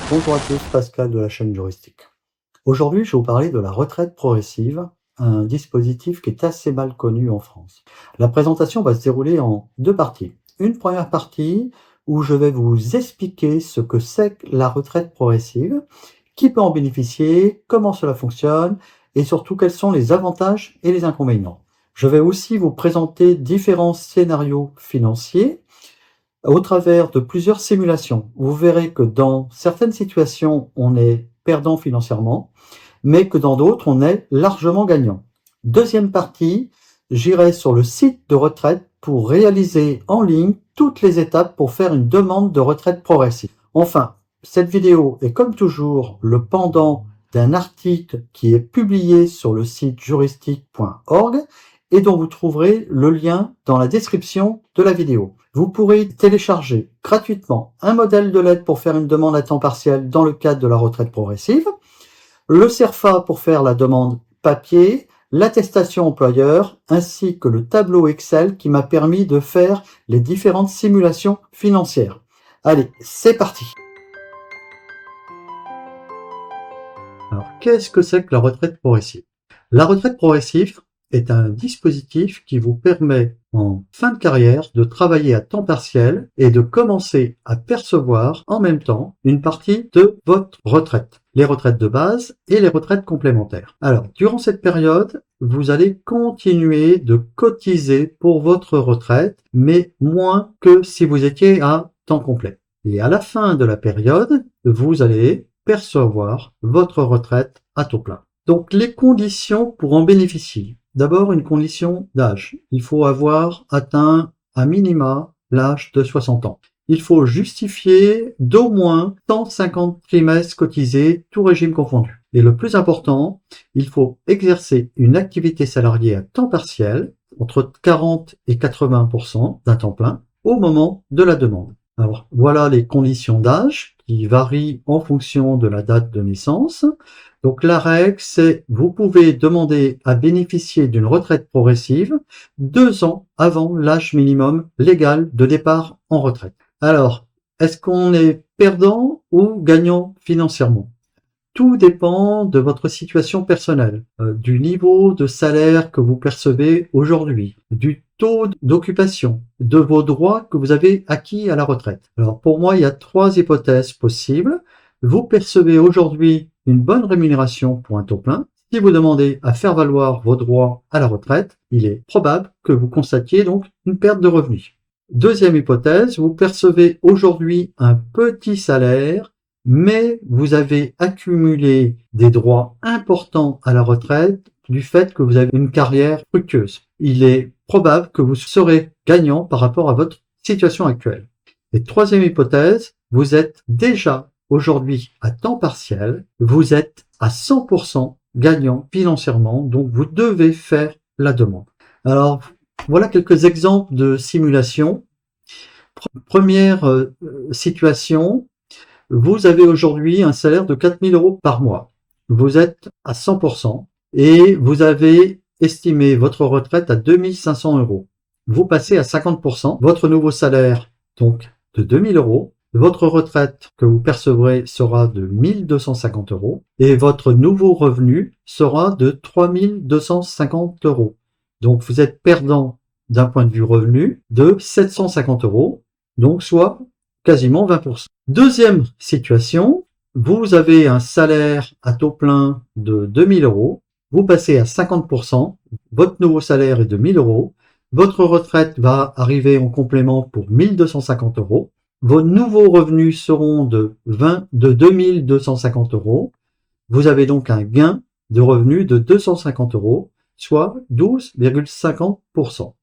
Bonjour à tous, Pascal de la chaîne Juristique. Aujourd'hui, je vais vous parler de la retraite progressive, un dispositif qui est assez mal connu en France. La présentation va se dérouler en deux parties. Une première partie où je vais vous expliquer ce que c'est que la retraite progressive, qui peut en bénéficier, comment cela fonctionne et surtout quels sont les avantages et les inconvénients. Je vais aussi vous présenter différents scénarios financiers au travers de plusieurs simulations. Vous verrez que dans certaines situations, on est perdant financièrement, mais que dans d'autres, on est largement gagnant. Deuxième partie, j'irai sur le site de retraite pour réaliser en ligne toutes les étapes pour faire une demande de retraite progressive. Enfin, cette vidéo est comme toujours le pendant d'un article qui est publié sur le site juristique.org et dont vous trouverez le lien dans la description de la vidéo. Vous pourrez télécharger gratuitement un modèle de lettre pour faire une demande à temps partiel dans le cadre de la retraite progressive, le CERFA pour faire la demande papier, l'attestation employeur, ainsi que le tableau Excel qui m'a permis de faire les différentes simulations financières. Allez, c'est parti! Alors, qu'est-ce que c'est que la retraite progressive? La retraite progressive est un dispositif qui vous permet en fin de carrière de travailler à temps partiel et de commencer à percevoir en même temps une partie de votre retraite, les retraites de base et les retraites complémentaires. Alors, durant cette période, vous allez continuer de cotiser pour votre retraite, mais moins que si vous étiez à temps complet. Et à la fin de la période, vous allez percevoir votre retraite à taux plein. Donc, les conditions pour en bénéficier. D'abord, une condition d'âge. Il faut avoir atteint à minima l'âge de 60 ans. Il faut justifier d'au moins 150 trimestres cotisés, tout régime confondu. Et le plus important, il faut exercer une activité salariée à temps partiel, entre 40 et 80% d'un temps plein, au moment de la demande. Alors, voilà les conditions d'âge qui varient en fonction de la date de naissance. Donc la règle, c'est vous pouvez demander à bénéficier d'une retraite progressive 2 ans avant l'âge minimum légal de départ en retraite. Alors, est-ce qu'on est perdant ou gagnant financièrement? Tout dépend de votre situation personnelle, du niveau de salaire que vous percevez aujourd'hui, du taux d'occupation, de vos droits que vous avez acquis à la retraite. Alors pour moi, il y a 3 hypothèses possibles. Vous percevez aujourd'hui une bonne rémunération pour un taux plein. Si vous demandez à faire valoir vos droits à la retraite, il est probable que vous constatiez donc une perte de revenus. Deuxième hypothèse, vous percevez aujourd'hui un petit salaire, mais vous avez accumulé des droits importants à la retraite du fait que vous avez une carrière fructueuse. Il est probable que vous serez gagnant par rapport à votre situation actuelle. Et troisième hypothèse, vous êtes déjà aujourd'hui à temps partiel, vous êtes à 100% gagnant financièrement, donc vous devez faire la demande. Alors, voilà quelques exemples de simulation. Première situation, vous avez aujourd'hui un salaire de 4 000 € par mois. Vous êtes à 100% et vous avez estimé votre retraite à 2 500 €. Vous passez à 50%, votre nouveau salaire, donc de 2 000 €, votre retraite que vous percevrez sera de 1 250 € et votre nouveau revenu sera de 3 250 €. Donc vous êtes perdant d'un point de vue revenu de 750 €, donc soit quasiment 20%. Deuxième situation, vous avez un salaire à taux plein de 2 000 €, vous passez à 50%, votre nouveau salaire est de 1 000 €, votre retraite va arriver en complément pour 1 250 €, vos nouveaux revenus seront de 2 250 €, vous avez donc un gain de revenus de 250 €, soit 12,50%.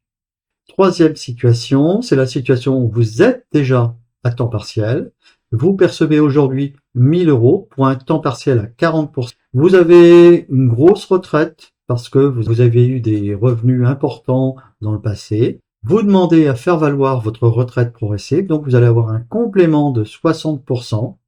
Troisième situation, c'est la situation où vous êtes déjà à temps partiel. Vous percevez aujourd'hui 1 000 € pour un temps partiel à 40%. Vous avez une grosse retraite parce que vous avez eu des revenus importants dans le passé. Vous demandez à faire valoir votre retraite progressive, donc vous allez avoir un complément de 60%.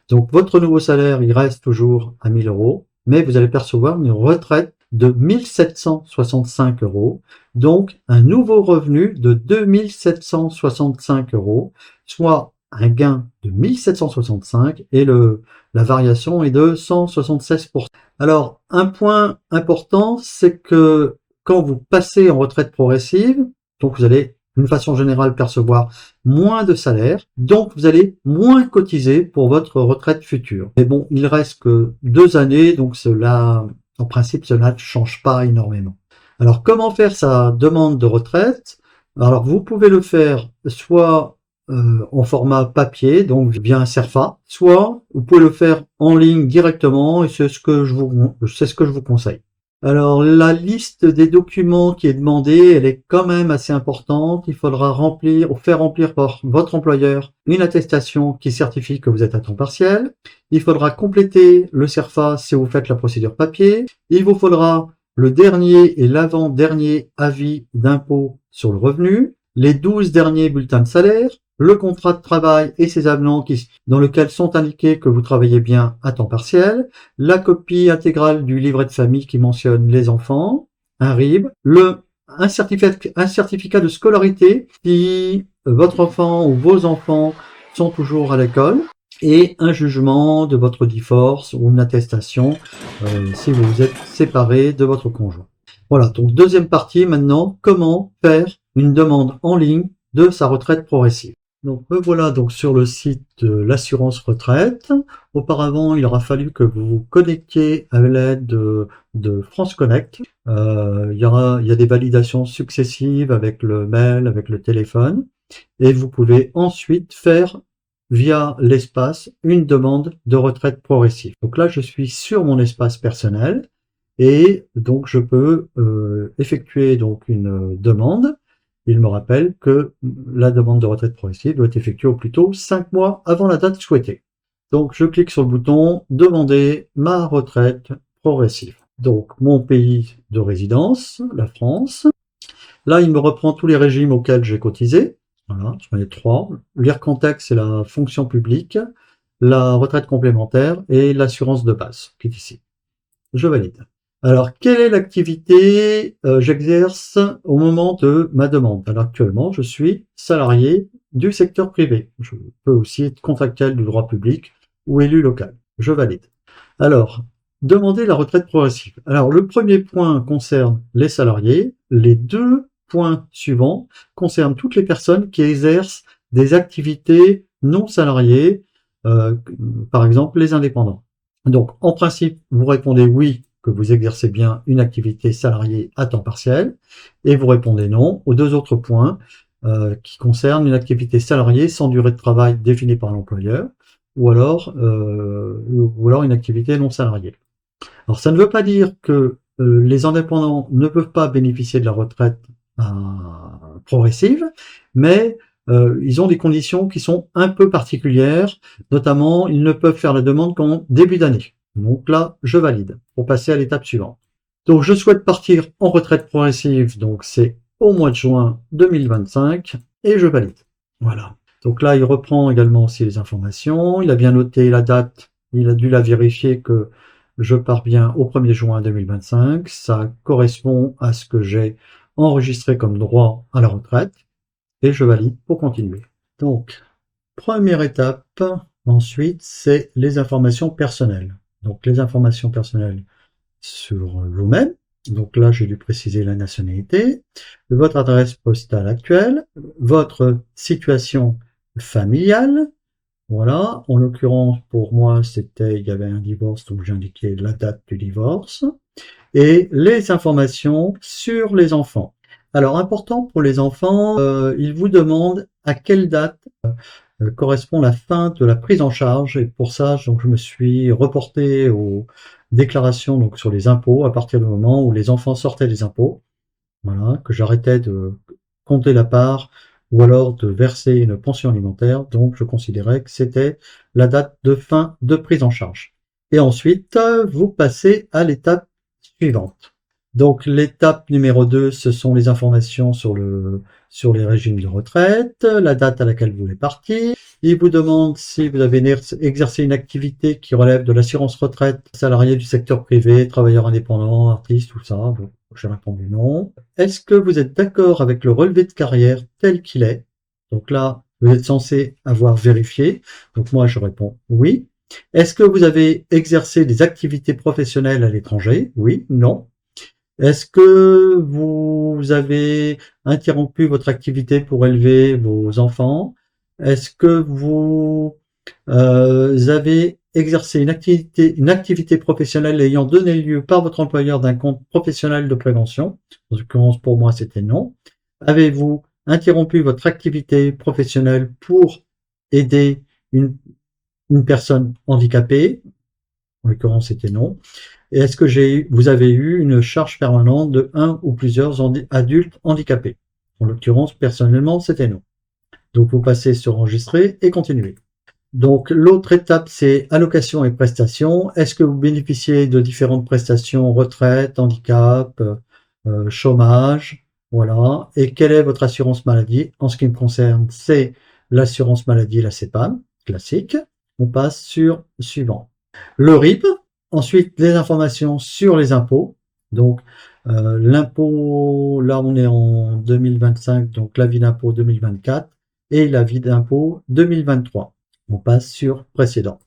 Donc votre nouveau salaire, il reste toujours à 1 000 €, mais vous allez percevoir une retraite de 1 765 €, donc un nouveau revenu de 2 765 €, soit un gain de 1765 et la variation est de 176%. Alors, un point important, c'est que quand vous passez en retraite progressive, donc vous allez d'une façon générale percevoir moins de salaire, donc vous allez moins cotiser pour votre retraite future. Mais bon, il reste que 2 années, donc cela, en principe, cela ne change pas énormément. Alors, comment faire sa demande de retraite? Alors, vous pouvez le faire soit en format papier, donc via un CERFA, soit vous pouvez le faire en ligne directement, et c'est ce que je vous conseille. Alors, la liste des documents qui est demandée, elle est quand même assez importante. Il faudra faire remplir par votre employeur une attestation qui certifie que vous êtes à temps partiel. Il faudra compléter le CERFA si vous faites la procédure papier. Il vous faudra le dernier et l'avant-dernier avis d'impôt sur le revenu, les 12 derniers bulletins de salaire, le contrat de travail et ses avenants dans lesquels sont indiqués que vous travaillez bien à temps partiel, la copie intégrale du livret de famille qui mentionne les enfants, un RIB, un certificat de scolarité si votre enfant ou vos enfants sont toujours à l'école, et un jugement de votre divorce ou une attestation si vous vous êtes séparé de votre conjoint. Voilà, donc deuxième partie maintenant, comment faire une demande en ligne de sa retraite progressive. Donc me voilà donc sur le site de l'assurance retraite. Auparavant, il aura fallu que vous vous connectiez à l'aide de France Connect. Il y a des validations successives avec le mail, avec le téléphone, et vous pouvez ensuite faire via l'espace une demande de retraite progressive. Donc là, je suis sur mon espace personnel et donc je peux effectuer donc une demande. Il me rappelle que la demande de retraite progressive doit être effectuée au plus tôt 5 mois avant la date souhaitée. Donc je clique sur le bouton demander ma retraite progressive. Donc mon pays de résidence, la France. Là, il me reprend tous les régimes auxquels j'ai cotisé. Voilà, j'en ai 3. L'IRCANTEX, c'est la fonction publique, la retraite complémentaire et l'assurance de base, qui est ici. Je valide. Alors, quelle est l'activité j'exerce au moment de ma demande? Alors, actuellement, je suis salarié du secteur privé. Je peux aussi être contractuel du droit public ou élu local. Je valide. Alors, demander la retraite progressive. Alors, le premier point concerne les salariés. Les 2 points suivants concernent toutes les personnes qui exercent des activités non salariées, par exemple les indépendants. Donc, en principe, vous répondez oui, que vous exercez bien une activité salariée à temps partiel, et vous répondez non aux 2 autres points qui concernent une activité salariée sans durée de travail définie par l'employeur, ou alors une activité non salariée. Alors ça ne veut pas dire que les indépendants ne peuvent pas bénéficier de la retraite progressive, mais ils ont des conditions qui sont un peu particulières, notamment ils ne peuvent faire la demande qu'en début d'année. Donc là, je valide pour passer à l'étape suivante. Donc je souhaite partir en retraite progressive, donc c'est au mois de juin 2025, et je valide. Voilà. Donc là, il reprend également aussi les informations, il a bien noté la date, il a dû la vérifier que je pars bien au 1er juin 2025, ça correspond à ce que j'ai enregistré comme droit à la retraite, et je valide pour continuer. Donc, première étape, ensuite, c'est les informations personnelles. Donc, les informations personnelles sur vous-même. Donc là, j'ai dû préciser la nationalité, votre adresse postale actuelle, votre situation familiale. Voilà, en l'occurrence, pour moi, il y avait un divorce, donc j'ai indiqué la date du divorce. Et les informations sur les enfants. Alors, important pour les enfants, ils vous demandent à quelle date correspond la fin de la prise en charge, et pour ça, donc, je me suis reporté aux déclarations donc, sur les impôts à partir du moment où les enfants sortaient des impôts. Voilà, que j'arrêtais de compter la part ou alors de verser une pension alimentaire, donc je considérais que c'était la date de fin de prise en charge. Et ensuite, vous passez à l'étape suivante. Donc l'étape numéro 2, ce sont les informations sur les régimes de retraite, la date à laquelle vous voulez partir. Il vous demande si vous avez exercé une activité qui relève de l'assurance retraite, salarié du secteur privé, travailleur indépendant, artiste, tout ça. Bon, j'ai répondu non. Est-ce que vous êtes d'accord avec le relevé de carrière tel qu'il est? Donc là, Vous êtes censé avoir vérifié. Donc moi, je réponds oui. Est-ce que vous avez exercé des activités professionnelles à l'étranger? Oui, non. Est-ce que vous avez interrompu votre activité pour élever vos enfants? Est-ce que vous avez exercé une activité professionnelle ayant donné lieu par votre employeur d'un compte professionnel de prévention? En l'occurrence, pour moi, c'était non. Avez-vous interrompu votre activité professionnelle pour aider une, une personne handicapée? En l'occurrence, c'était non. Et est-ce que vous avez eu une charge permanente de un ou plusieurs adultes handicapés? En l'occurrence, personnellement, c'était non. Donc, vous passez sur enregistrer et continuer. Donc, l'autre étape, c'est allocation et prestations. Est-ce que vous bénéficiez de différentes prestations, retraite, handicap, chômage? Voilà. Et quelle est votre assurance maladie? En ce qui me concerne, c'est l'assurance maladie, la CEPAM, classique. On passe sur suivant. Le RIB, ensuite les informations sur les impôts. Donc l'impôt, là on est en 2025, donc l'avis d'impôt 2024 et l'avis d'impôt 2023. On passe sur précédent.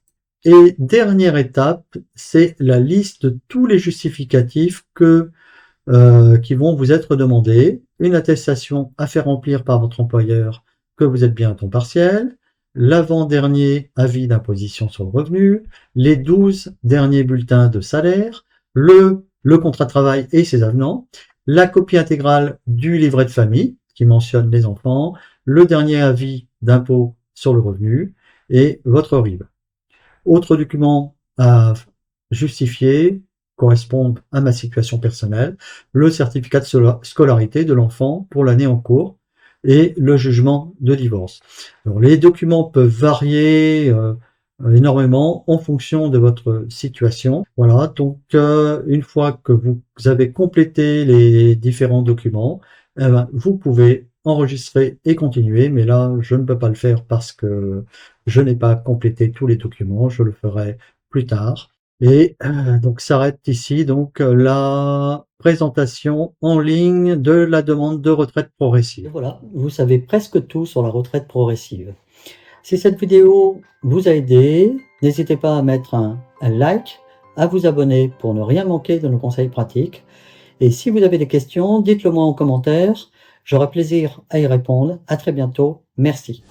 Et dernière étape, c'est la liste de tous les justificatifs qui vont vous être demandés. Une attestation à faire remplir par votre employeur que vous êtes bien à temps partiel, l'avant-dernier avis d'imposition sur le revenu, les 12 derniers bulletins de salaire, le contrat de travail et ses avenants, la copie intégrale du livret de famille qui mentionne les enfants, le dernier avis d'impôt sur le revenu et votre RIB. Autres documents à justifier correspondent à ma situation personnelle, le certificat de scolarité de l'enfant pour l'année en cours et le jugement de divorce. Alors, les documents peuvent varier énormément en fonction de votre situation. Voilà, donc une fois que vous avez complété les différents documents, eh ben, vous pouvez enregistrer et continuer, mais là je ne peux pas le faire parce que je n'ai pas complété tous les documents, je le ferai plus tard. Et donc s'arrête ici donc la présentation en ligne de la demande de retraite progressive. Et voilà, vous savez presque tout sur la retraite progressive. Si cette vidéo vous a aidé, n'hésitez pas à mettre un like, à vous abonner pour ne rien manquer de nos conseils pratiques. Et si vous avez des questions, dites-le moi en commentaire. J'aurai plaisir à y répondre. À très bientôt. Merci.